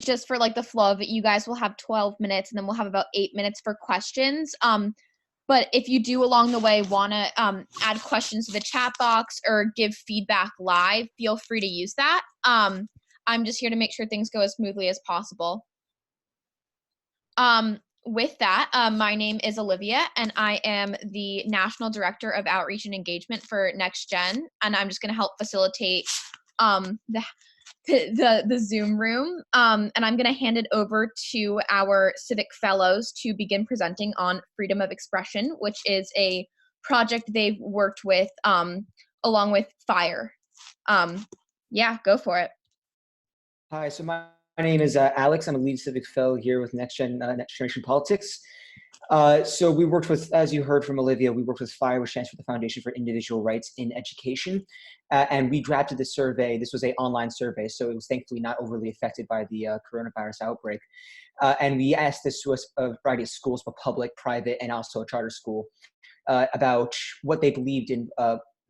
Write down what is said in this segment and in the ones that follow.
just for like the flow of it, you guys will have 12 minutes and then we'll have about 8 minutes for questions. But if you do along the way want to add questions to the chat box or give feedback live, feel free to use that. I'm just here to make sure things go as smoothly as possible. With that, my name is Olivia, and I am the National Director of Outreach and Engagement for Next Gen, and I'm just going to help facilitate the Zoom room, and I'm going to hand it over to our Civic Fellows to begin presenting on freedom of expression, which is a project they've worked with along with FIRE. Yeah, go for it. Hi, so my name is Alex. I'm a lead Civic Fellow here with Next Generation Politics. So we worked with, as you heard from Olivia, we worked with FIRE, which stands for the Foundation for Individual Rights in Education. And we drafted this survey. This was an online survey, so it was thankfully not overly affected by the coronavirus outbreak. And we asked this to a variety of schools, both public, private, and also a charter school, about what they believed in,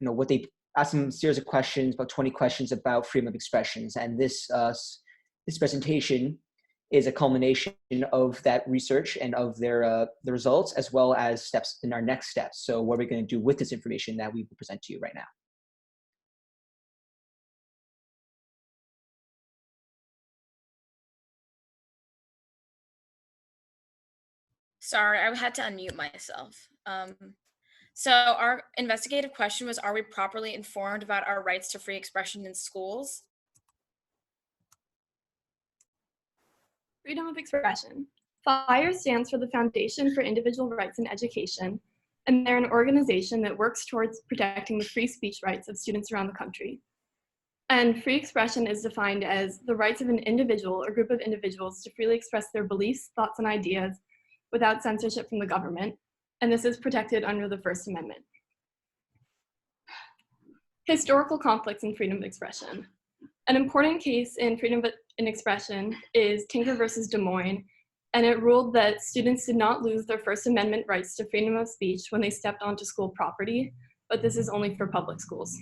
what they asked them a series of questions, about 20 questions about freedom of expressions. And this presentation is a culmination of that research and of their the results, as well as steps in our next steps. So what are we going to do with this information that we will present to you right now? Sorry, I had to unmute myself. So our investigative question was, are we properly informed about our rights to free expression in schools? Freedom of expression. FIRE stands for the Foundation for Individual Rights in Education, and they're an organization that works towards protecting the free speech rights of students around the country. And free expression is defined as the rights of an individual or group of individuals to freely express their beliefs, thoughts, and ideas without censorship from the government, and this is protected under the First Amendment. Historical conflicts in freedom of expression. An important case in freedom of expression is Tinker versus Des Moines, and it ruled that students did not lose their First Amendment rights to freedom of speech when they stepped onto school property, but this is only for public schools.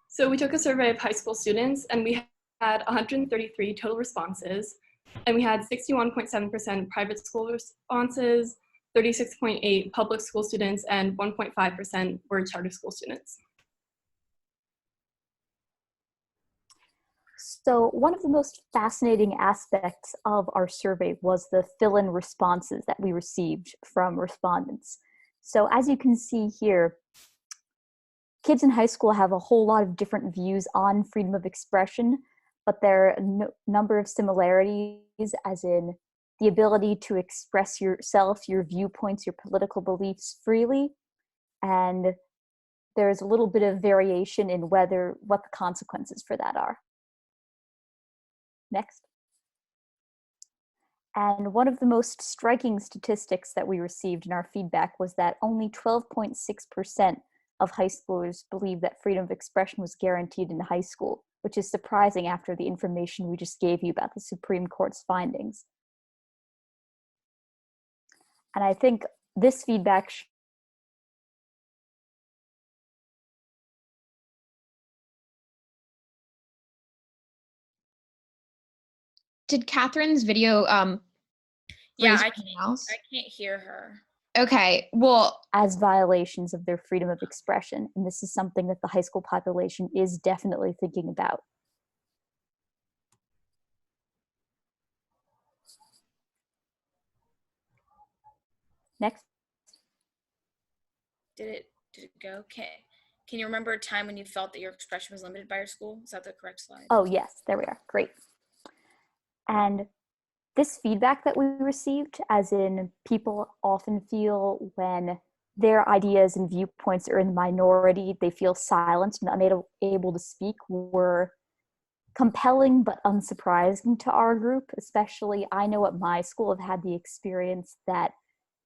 So we took a survey of high school students, and we had 133 total responses, and we had 61.7% private school responses, 36.8% public school students, and 1.5% were charter school students. So one of the most fascinating aspects of our survey was the fill-in responses that we received from respondents. So as you can see here, kids in high school have a whole lot of different views on freedom of expression, but there are a number of similarities, as in the ability to express yourself, your viewpoints, your political beliefs freely, and there's a little bit of variation in what the consequences for that are. Next. And one of the most striking statistics that we received in our feedback was that only 12.6% of high schoolers believe that freedom of expression was guaranteed in high school, which is surprising after the information we just gave you about the Supreme Court's findings. And I think this feedback Did Catherine's video Yeah, raise I something else? can't hear her. Okay, well, as violations of their freedom of expression, and this is something that the high school population is definitely thinking about. Next. Did it go? Okay. Can you remember a time when you felt that your expression was limited by your school? Is that the correct slide? Oh yes, there we are, great. And this feedback that we received, as in people often feel when their ideas and viewpoints are in the minority, they feel silenced and unable to speak, were compelling but unsurprising to our group. Especially, I know at my school have had the experience that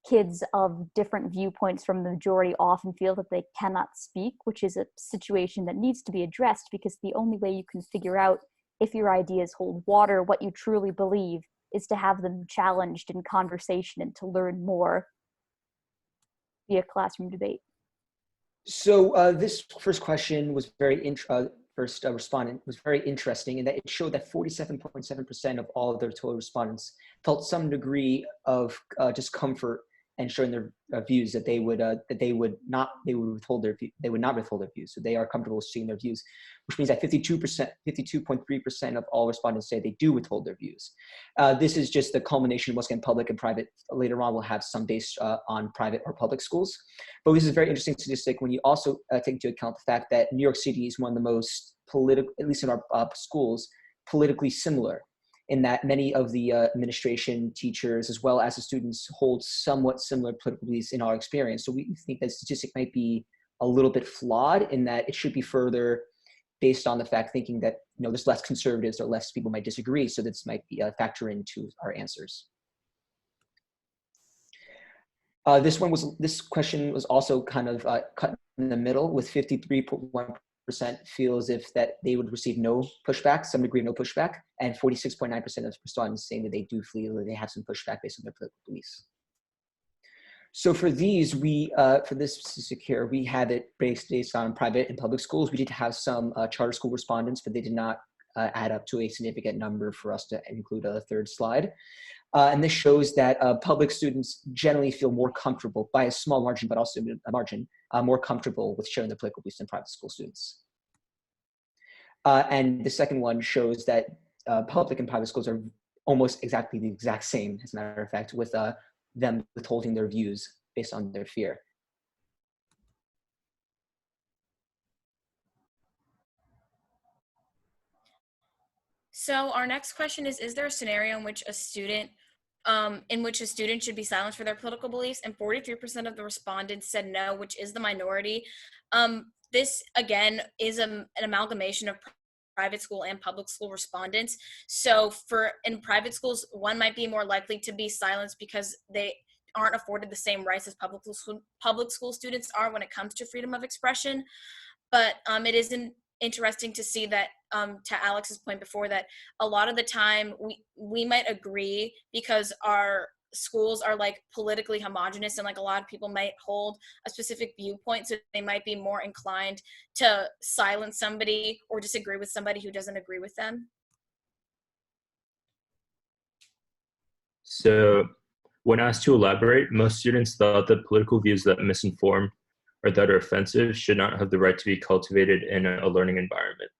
kids of different viewpoints from the majority often feel that they cannot speak, which is a situation that needs to be addressed, because the only way you can figure out if your ideas hold water, what you truly believe, is to have them challenged in conversation and to learn more via classroom debate. So this first question was very first respondent was very interesting in that it showed that 47.7% of all of their total respondents felt some degree of discomfort and showing their views that they would not withhold their views. So they are comfortable seeing their views, which means that 52.3% of all respondents say they do withhold their views. This is just the culmination of what's in public and private. Later on, we'll have some based on private or public schools. But this is a very interesting statistic when you also take into account the fact that New York City is one of the most political, at least in our schools, politically similar, in that many of the administration, teachers, as well as the students hold somewhat similar political beliefs in our experience. So we think that statistic might be a little bit flawed in that it should be further based on the fact thinking that there's less conservatives or less people might disagree. So this might be a factor into our answers. This question was also kind of cut in the middle, with 53.1% feel as if that they would receive no pushback, some degree of no pushback, and 46.9% of respondents saying that they do feel that they have some pushback based on their political beliefs. So for these, for this specific here, we had it based on private and public schools. We did have some charter school respondents, but they did not add up to a significant number for us to include a third slide. And this shows that public students generally feel more comfortable, by a small margin, but also a margin, more comfortable with sharing their political beliefs than private school students. And the second one shows that public and private schools are almost exactly the exact same, as a matter of fact, with them withholding their views based on their fear. So our next question is there a scenario in which a student should be silenced for their political beliefs? And 43% of the respondents said no, which is the minority. This, again, is an amalgamation of private school and public school respondents. So in private schools, one might be more likely to be silenced because they aren't afforded the same rights as public school students are when it comes to freedom of expression. But it isn't interesting to see that, to Alex's point before, that a lot of the time we might agree because our schools are like politically homogenous, and like a lot of people might hold a specific viewpoint, so they might be more inclined to silence somebody or disagree with somebody who doesn't agree with them. So when asked to elaborate, most students thought that political views that misinform or that are offensive should not have the right to be cultivated in a learning environment.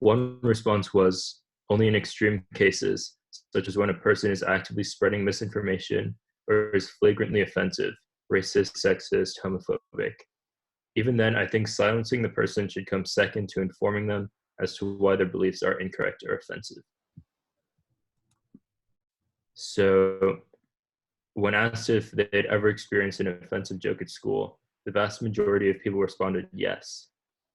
One response was, only in extreme cases, such as when a person is actively spreading misinformation or is flagrantly offensive, racist, sexist, homophobic. Even then, I think silencing the person should come second to informing them as to why their beliefs are incorrect or offensive. So when asked if they'd ever experienced an offensive joke at school, the vast majority of people responded yes.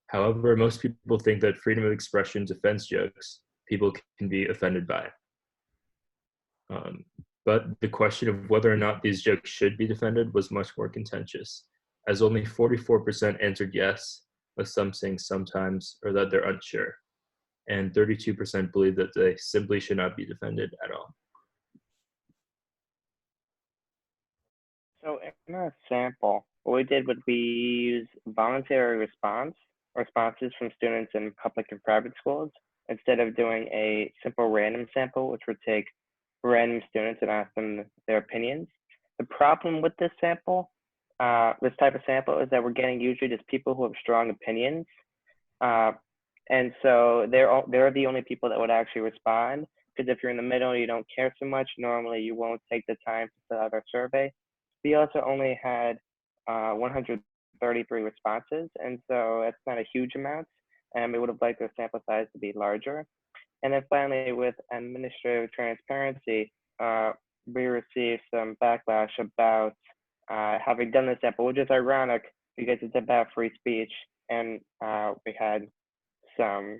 However, most people think that freedom of expression's offense jokes people can be offended by. But the question of whether or not these jokes should be defended was much more contentious, as only 44% answered yes, with some saying sometimes or that they're unsure, and 32% believe that they simply should not be defended at all. So in our sample, what we did was we use voluntary responses from students in public and private schools, instead of doing a simple random sample, which would take random students and ask them their opinions. The problem with this sample, this type of sample, is that we're getting usually just people who have strong opinions. And so they're the only people that would actually respond, because if you're in the middle, you don't care so much, normally you won't take the time to fill out our survey. We also only had 133 responses, and so that's not a huge amount, and we would have liked our sample size to be larger. And then finally, with administrative transparency, we received some backlash about having done this sample, which is ironic because it's about free speech, and we had some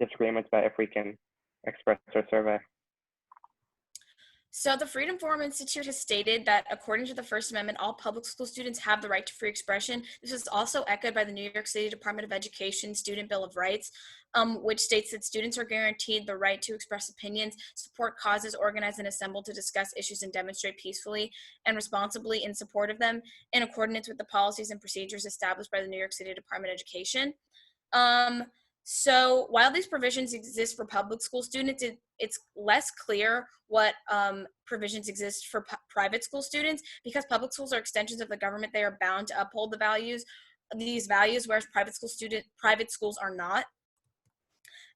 disagreements about if we can express our survey. So the Freedom Forum Institute has stated that according to the First Amendment, all public school students have the right to free expression. This is also echoed by the New York City Department of Education Student Bill of Rights, which states that students are guaranteed the right to express opinions, support causes, organize and assemble to discuss issues, and demonstrate peacefully and responsibly in support of them in accordance with the policies and procedures established by the New York City Department of Education. So while these provisions exist for public school students, it's less clear what provisions exist for private school students, because public schools are extensions of the government. They are bound to uphold these values, whereas private schools are not.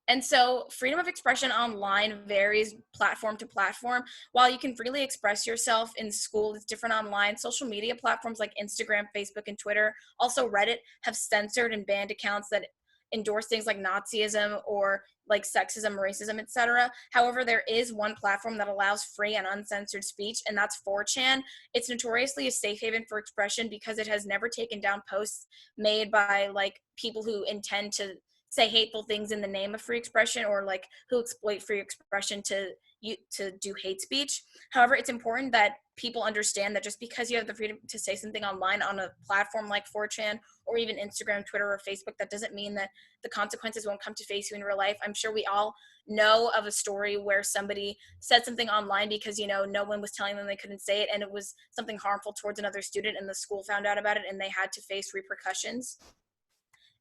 And so freedom of expression online varies platform to platform. While you can freely express yourself in school, it's different online. Social media platforms like Instagram, Facebook, and Twitter, also Reddit, have censored and banned accounts that endorse things like Nazism or like sexism, racism, etc. However, there is one platform that allows free and uncensored speech, and that's 4chan. It's notoriously a safe haven for expression because it has never taken down posts made by like people who intend to say hateful things in the name of free expression, or like who exploit free expression to do hate speech. However, it's important that people understand that just because you have the freedom to say something online on a platform like 4chan or even Instagram, Twitter, or Facebook, that doesn't mean that the consequences won't come to face you in real life. I'm sure we all know of a story where somebody said something online because, you know, no one was telling them they couldn't say it, and it was something harmful towards another student, and the school found out about it and they had to face repercussions.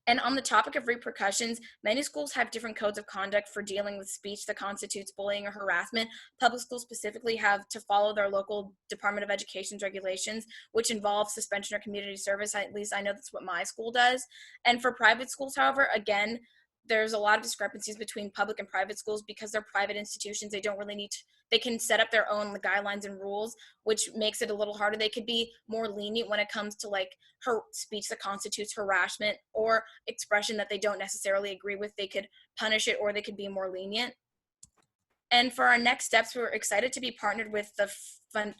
And on the topic of repercussions, many schools have different codes of conduct for dealing with speech that constitutes bullying or harassment. Public schools specifically have to follow their local Department of Education's regulations, which involve suspension or community service. At least I know that's what my school does. And for private schools, however, again, there's a lot of discrepancies between public and private schools because they're private institutions. They don't really need to, they can set up their own guidelines and rules, which makes it a little harder. They could be more lenient when it comes to like her speech that constitutes harassment or expression that they don't necessarily agree with. They could punish it, or they could be more lenient. And for our next steps, we're excited to be partnered with the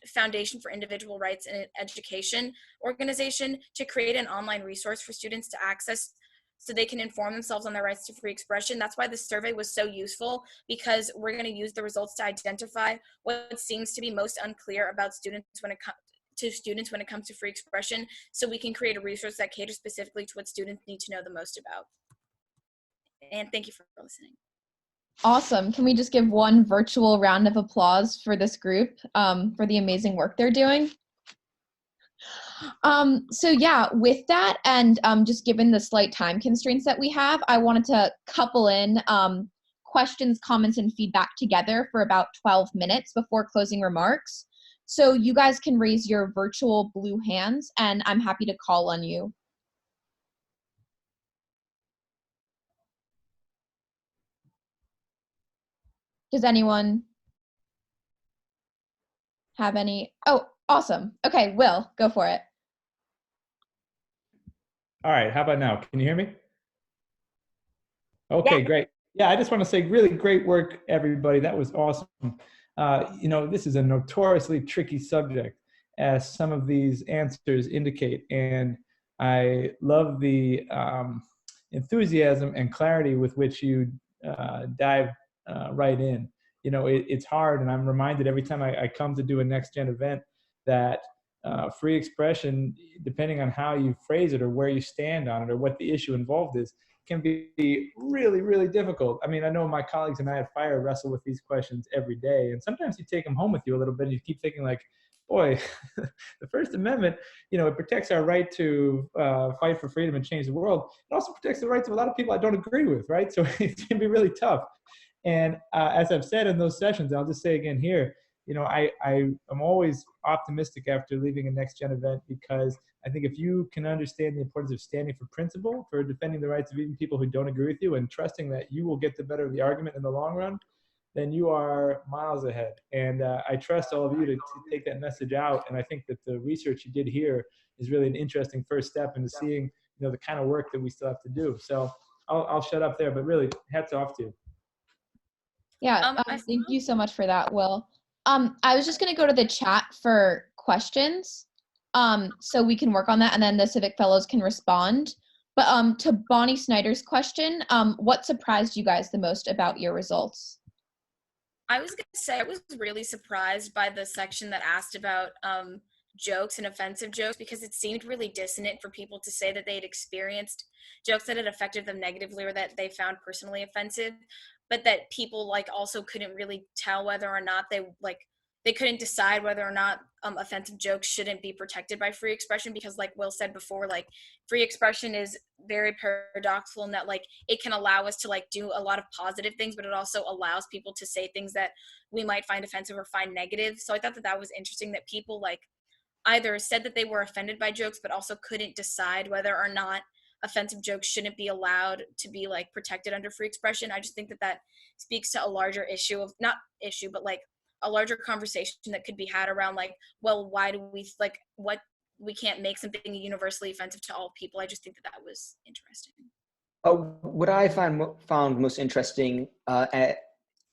Foundation for Individual Rights in Education organization to create an online resource for students to access so they can inform themselves on their rights to free expression. That's why this survey was so useful, because we're going to use the results to identify what seems to be most unclear about students when it comes to free expression, so we can create a resource that caters specifically to what students need to know the most about. And thank you for listening. Awesome. Can we just give one virtual round of applause for this group for the amazing work they're doing? So yeah, with that, and just given the slight time constraints that we have, I wanted to couple in questions, comments, and feedback together for about 12 minutes before closing remarks. So you guys can raise your virtual blue hands, and I'm happy to call on you. Does anyone have any? Oh, awesome. Okay, Will, go for it. All right, how about now? Can you hear me? Okay, great. Yeah, I just want to say really great work, everybody. That was awesome. You know, this is a notoriously tricky subject, as some of these answers indicate. And I love the enthusiasm and clarity with which you dive right in. You know, it's hard, and I'm reminded every time I come to do a Next Gen event that free expression, depending on how you phrase it or where you stand on it or what the issue involved is, can be really, really difficult. I mean, I know my colleagues and I at FIRE wrestle with these questions every day, and sometimes you take them home with you a little bit and you keep thinking like, boy, the First Amendment, you know, it protects our right to fight for freedom and change the world. It also protects the rights of a lot of people I don't agree with, right? So it can be really tough. And as I've said in those sessions, I'll just say again here, you know, I'm always optimistic after leaving a Next Gen event, because I think if you can understand the importance of standing for principle, for defending the rights of even people who don't agree with you, and trusting that you will get the better of the argument in the long run, then you are miles ahead. And I trust all of you to take that message out. And I think that the research you did here is really an interesting first step into seeing, you know, the kind of work that we still have to do. So I'll shut up there, but really hats off to you. Yeah, thank you so much for that, Will. I was just going to go to the chat for questions, so we can work on that, and then the Civic Fellows can respond. But to Bonnie Snyder's question, what surprised you guys the most about your results? I was going to say I was really surprised by the section that asked about jokes and offensive jokes, because it seemed really dissonant for people to say that they had experienced jokes that had affected them negatively or that they found personally offensive, but that people like also couldn't really tell whether or not they they couldn't decide whether or not offensive jokes shouldn't be protected by free expression, because like Will said before, like free expression is very paradoxical in that like it can allow us to like do a lot of positive things, but it also allows people to say things that we might find offensive or find negative. So I thought that that was interesting, that people like either said that they were offended by jokes but also couldn't decide whether or not offensive jokes shouldn't be allowed to be like protected under free expression. I just think that that speaks to a larger issue of, not issue, but like a larger conversation that could be had around like, well, why do we like what we can't make something universally offensive to all people. I just think that that was interesting. What I found most interesting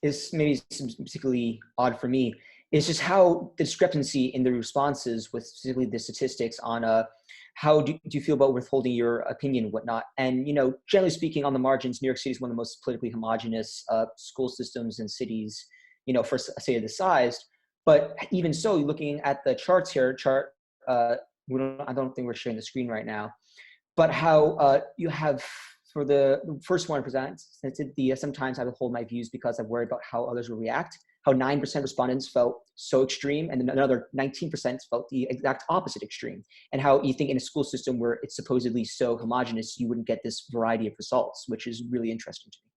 is maybe particularly odd for me is just how the discrepancy in the responses with specifically the statistics on how do you feel about withholding your opinion and whatnot. And, you know, generally speaking, on the margins, New York City is one of the most politically homogenous school systems and cities, you know, for a city of this size. But even so, looking at the charts here, I don't think we're sharing the screen right now, but how you have, for the first one presented, sometimes I withhold my views because I'm worried about how others will react, how 9% respondents felt so extreme, and then another 19% felt the exact opposite extreme, and how you think in a school system where it's supposedly so homogenous, you wouldn't get this variety of results, which is really interesting to me.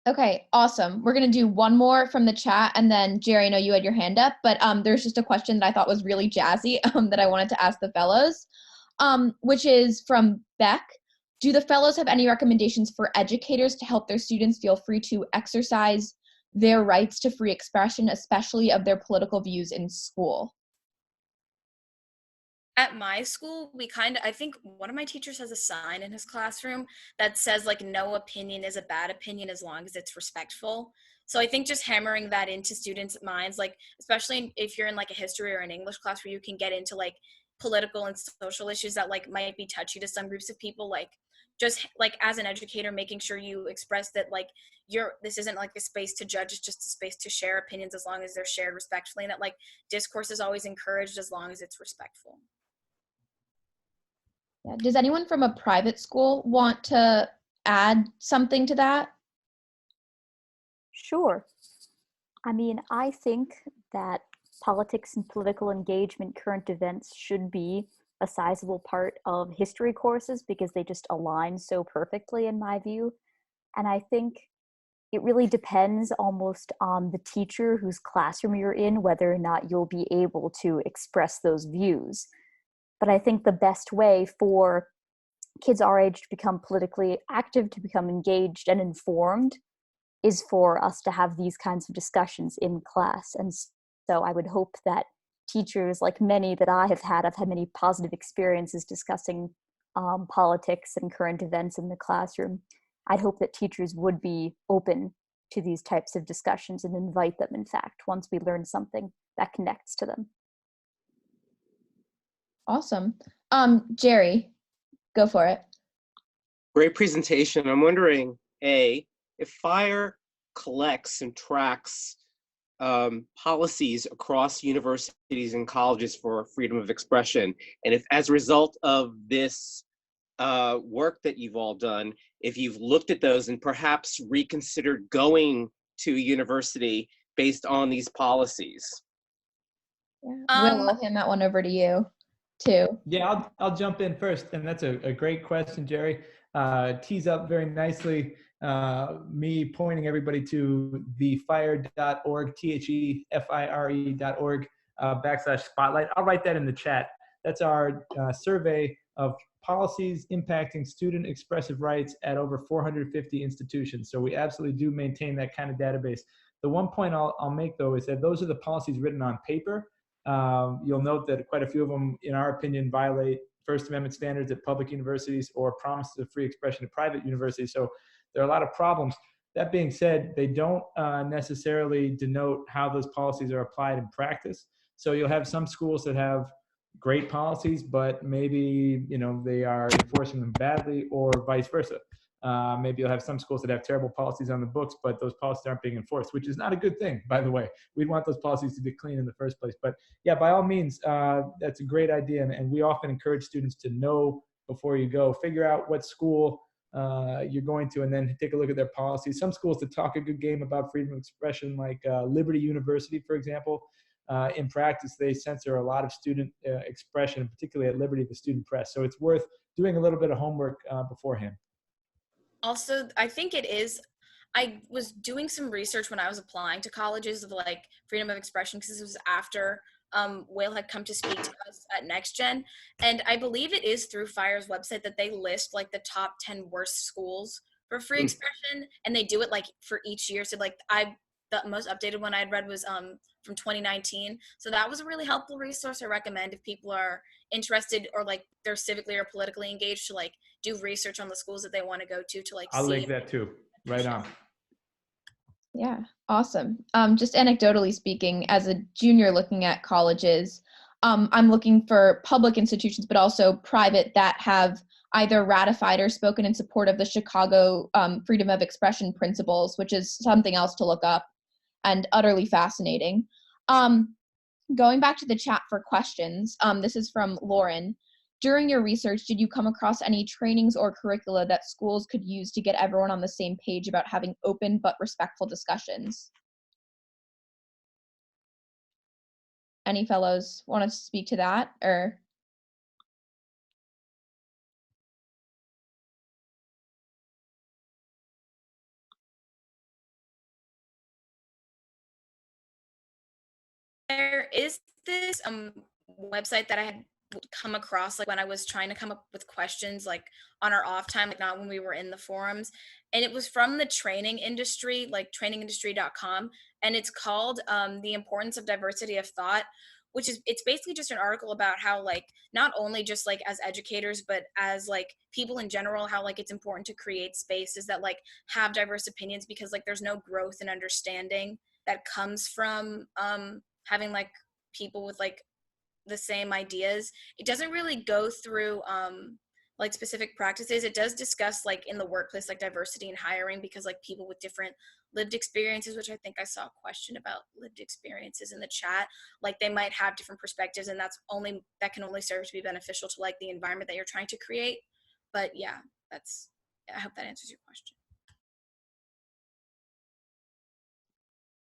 Okay, awesome. We're going to do one more from the chat, and then Jerry, I know you had your hand up, but there's just a question that I thought was really jazzy that I wanted to ask the fellows, which is from Beck. Do the fellows have any recommendations for educators to help their students feel free to exercise their rights to free expression, especially of their political views in school? At my school, I think one of my teachers has a sign in his classroom that says like no opinion is a bad opinion as long as it's respectful. So I think just hammering that into students' minds, like especially if you're in like a history or an English class where you can get into like political and social issues that like might be touchy to some groups of people, like just like as an educator, making sure you express that like this isn't like a space to judge, it's just a space to share opinions as long as they're shared respectfully, and that like discourse is always encouraged as long as it's respectful. Yeah. Does anyone from a private school want to add something to that? Sure. I mean, I think that politics and political engagement, current events should be a sizable part of history courses because they just align so perfectly in my view. And I think it really depends almost on the teacher whose classroom you're in, whether or not you'll be able to express those views. But I think the best way for kids our age to become politically active, to become engaged and informed, is for us to have these kinds of discussions in class. And so I would hope that teachers, like many that I've had many positive experiences discussing politics and current events in the classroom. I'd hope that teachers would be open to these types of discussions and invite them, in fact, once we learn something that connects to them. Awesome. Jerry, go for it. Great presentation. I'm wondering, A, if FIRE collects and tracks policies across universities and colleges for freedom of expression, and if as a result of this work that you've all done, if you've looked at those and perhaps reconsidered going to a university based on these policies. Yeah. Will, I'll hand that one over to you too. Yeah, I'll jump in first, and that's a great question, Jerry. Tees up very nicely me pointing everybody to the fire.org, THEFIRE.org /spotlight. I'll write that in the chat. That's our survey of policies impacting student expressive rights at over 450 institutions. So we absolutely do maintain that kind of database. The one point I'll make, though, is that those are the policies written on paper. You'll note that quite a few of them, in our opinion, violate First Amendment standards at public universities or promises of free expression at private universities. So there are a lot of problems. That being said, they don't necessarily denote how those policies are applied in practice. So you'll have some schools that have great policies, but maybe they are enforcing them badly, or vice versa. Maybe you'll have some schools that have terrible policies on the books, but those policies aren't being enforced, which is not a good thing, by the way. We'd want those policies to be clean in the first place. But yeah, by all means, that's a great idea. And we often encourage students to know before you go. Figure out what school you're going to, and then take a look at their policies. Some schools that talk a good game about freedom of expression, like Liberty University, for example, in practice, they censor a lot of student expression, particularly at Liberty, the student press. So it's worth doing a little bit of homework beforehand. Also, I think it is. I was doing some research when I was applying to colleges of like freedom of expression, because this was after Will had come to speak to us at NextGen, and I believe it is through FIRE's website that they list like the top 10 worst schools for free expression, and they do it like for each year. So like the most updated one I'd read was from 2019. So that was a really helpful resource. I recommend if people are interested or like they're civically or politically engaged to like do research on the schools that they want to go to like I'll see. link that too. Right on. Yeah, awesome. Just anecdotally speaking, as a junior looking at colleges, I'm looking for public institutions, but also private that have either ratified or spoken in support of the Chicago freedom of expression principles, which is something else to look up and utterly fascinating. Going back to the chat for questions, this is from Lauren. During your research, did you come across any trainings or curricula that schools could use to get everyone on the same page about having open but respectful discussions? Any fellows want to speak to that, or? There is this website that I had come across like when I was trying to come up with questions like on our off time, like not when we were in the forums, and it was from the training industry, like trainingindustry.com, and it's called The Importance of Diversity of Thought, which is, it's basically just an article about how like not only just like as educators but as like people in general, how like it's important to create spaces that like have diverse opinions, because like there's no growth and understanding that comes from having like people with like the same ideas. It doesn't really go through like specific practices. It does discuss like in the workplace like diversity and hiring, because like people with different lived experiences, which I think I saw a question about lived experiences in the chat, like they might have different perspectives, and that can only serve to be beneficial to like the environment that you're trying to create. But yeah, I hope that answers your question.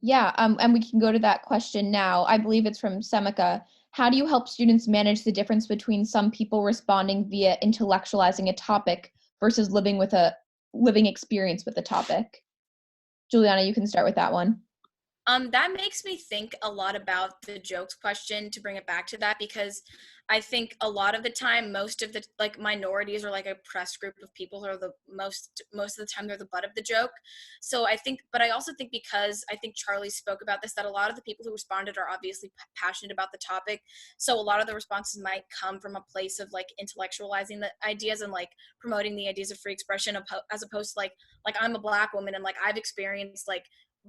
Yeah, and we can go to that question now. I believe it's from Semica. How do you help students manage the difference between some people responding via intellectualizing a topic versus living experience with the topic? Juliana, you can start with that one. That makes me think a lot about the jokes question, to bring it back to that, because I think a lot of the time, most of the like minorities or like oppressed group of people are the most of the time they're the butt of the joke. So I think, but I also think, because I think Charlie spoke about this, that a lot of the people who responded are obviously passionate about the topic. So a lot of the responses might come from a place of like intellectualizing the ideas and like promoting the ideas of free expression, as opposed to like I'm a Black woman and like I've experienced like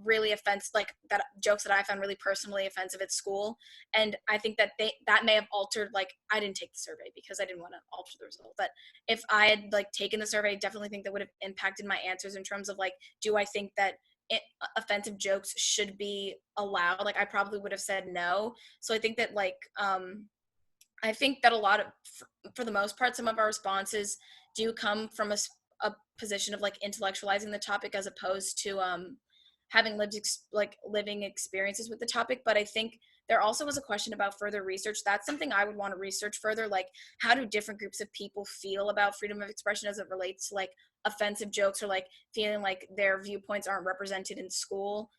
really offensive, like that jokes that I found really personally offensive at school. And I think that that may have altered, like I didn't take the survey because I didn't want to alter the result, but if I had like taken the survey, I definitely think that would have impacted my answers in terms of like, do I think that offensive jokes should be allowed? Like I probably would have said no. So I think that like I think that a lot of, for the most part, some of our responses do come from a position of like intellectualizing the topic, as opposed to having living experiences with the topic. But I think there also was a question about further research. That's something I would want to research further. Like, how do different groups of people feel about freedom of expression as it relates to like offensive jokes, or like feeling like their viewpoints aren't represented in school?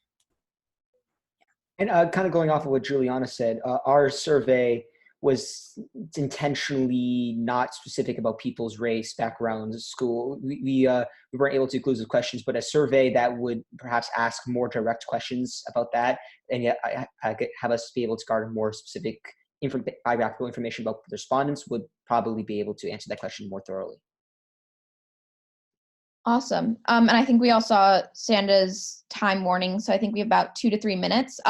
And kind of going off of what Juliana said, our survey was intentionally not specific about people's race, backgrounds, school. We weren't able to include the questions, but a survey that would perhaps ask more direct questions about that, and yet have us be able to garner more specific biographical information about the respondents would probably be able to answer that question more thoroughly. Awesome. And I think we all saw Sanda's time warning, so I think we have about 2 to 3 minutes.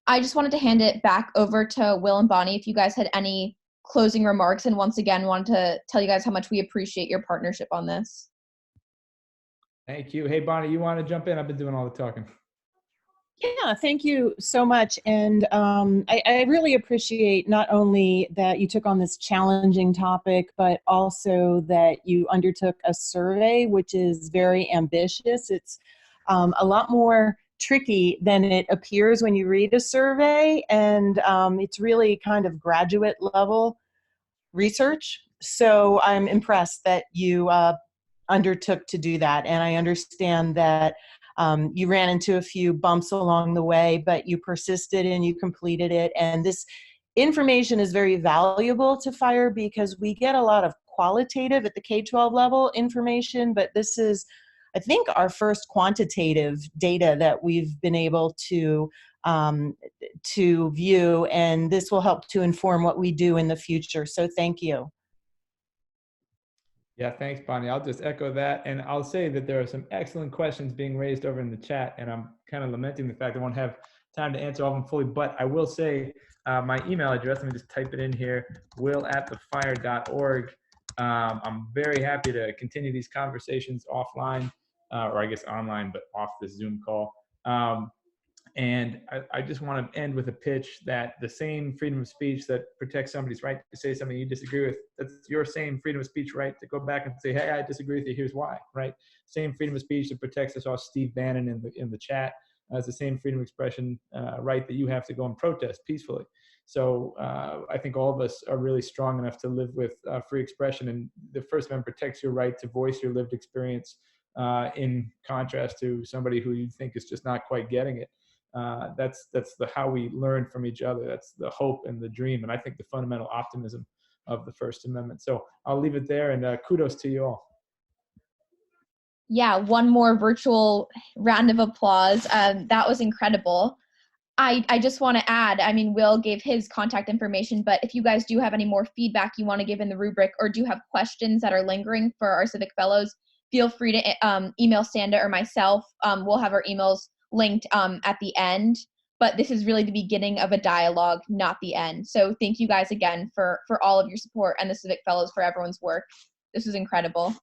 I just wanted to hand it back over to Will and Bonnie if you guys had any closing remarks, and once again wanted to tell you guys how much we appreciate your partnership on this. Thank you. Hey, Bonnie, you want to jump in? I've been doing all the talking. Yeah, thank you so much. And I really appreciate not only that you took on this challenging topic, but also that you undertook a survey, which is very ambitious. It's a lot more tricky than it appears when you read a survey, and it's really kind of graduate level research. So I'm impressed that you undertook to do that. And I understand that you ran into a few bumps along the way, but you persisted and you completed it. And this information is very valuable to FIRE because we get a lot of qualitative at the K-12 level information, but this is, I think, our first quantitative data that we've been able to view, and this will help to inform what we do in the future. So thank you. Yeah, thanks, Bonnie. I'll just echo that. And I'll say that there are some excellent questions being raised over in the chat. And I'm kind of lamenting the fact I won't have time to answer all of them fully. But I will say my email address, let me just type it in here, will@thefire.org. I'm very happy to continue these conversations offline, or I guess online, but off this Zoom call. And I just want to end with a pitch that the same freedom of speech that protects somebody's right to say something you disagree with, that's your same freedom of speech right to go back and say, hey, I disagree with you, here's why, right? Same freedom of speech that protects us all, Steve Bannon in the chat, as the same freedom of expression right that you have to go and protest peacefully. So I think all of us are really strong enough to live with free expression, and the First Amendment protects your right to voice your lived experience in contrast to somebody who you think is just not quite getting it. That's how we learn from each other. That's the hope and the dream, and I think the fundamental optimism of the First Amendment. So I'll leave it there, and kudos to you all. Yeah, one more virtual round of applause. That was incredible. I just want to add, I mean, Will gave his contact information, but if you guys do have any more feedback you want to give in the rubric, or do have questions that are lingering for our Civic Fellows, feel free to email Sanda or myself. We'll have our emails linked at the end, but this is really the beginning of a dialogue, not the end. So thank you guys again for all of your support, and the Civic Fellows for everyone's work. This was incredible.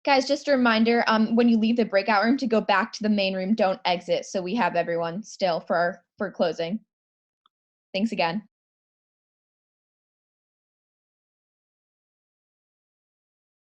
Guys, just a reminder, when you leave the breakout room, to go back to the main room, don't exit, so we have everyone still for closing. Thanks again.